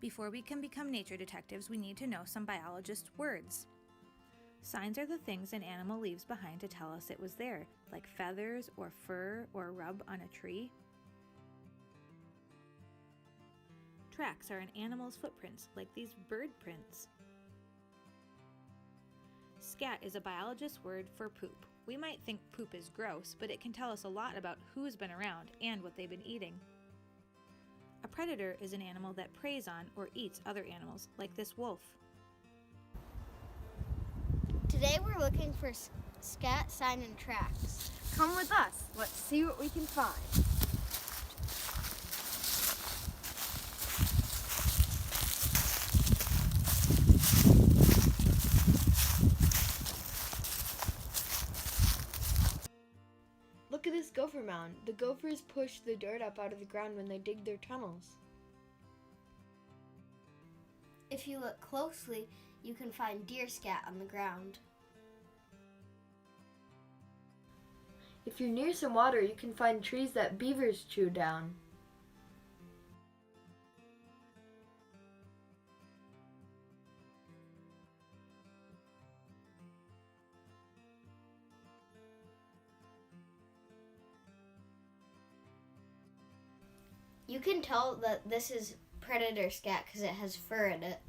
Before we can become nature detectives, we need to know some biologist words. Signs are the things an animal leaves behind to tell us it was there, like feathers or fur or a rub on a tree. Tracks are an animal's footprints, like these bird prints. Scat is a biologist's word for poop. We might think poop is gross, but it can tell us a lot about who's been around and what they've been eating. A predator is an animal that preys on or eats other animals, like this wolf. Today we're looking for scat, sign, and tracks. Come with us. Let's see what we can find. Look at this gopher mound. The gophers push the dirt up out of the ground when they dig their tunnels. If you look closely, you can find deer scat on the ground. If you're near some water, you can find trees that beavers chew down. You can tell that this is predator scat because it has fur in it.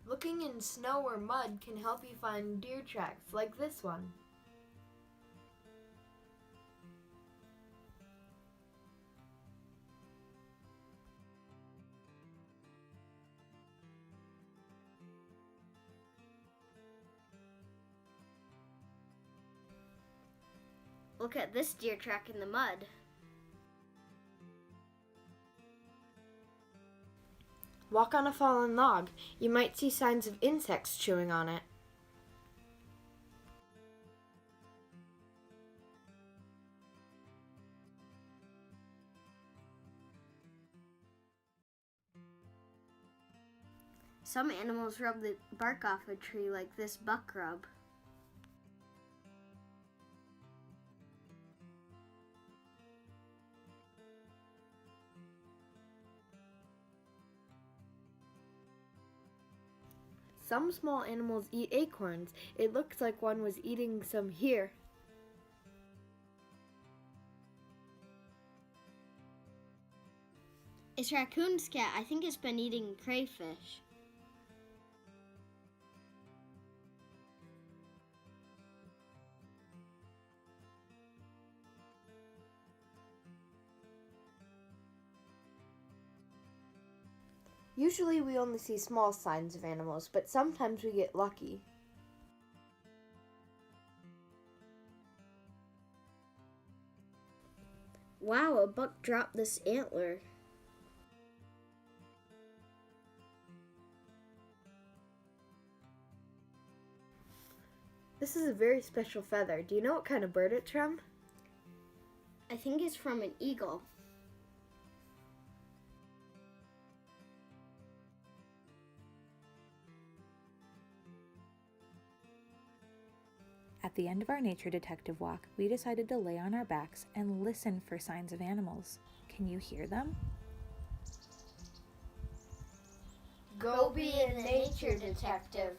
Looking in snow or mud can help you find deer tracks like this one. Look at this deer track in the mud. Walk on a fallen log. You might see signs of insects chewing on it. Some animals rub the bark off a tree like this buck rub. Some small animals eat acorns. It looks like one was eating some here. It's raccoon scat. I think it's been eating crayfish. Usually we only see small signs of animals, but sometimes we get lucky. Wow, a buck dropped this antler. This is a very special feather. Do you know what kind of bird it's from? I think it's from an eagle. At the end of our nature detective walk, we decided to lay on our backs and listen for signs of animals. Can you hear them? Go be a nature detective.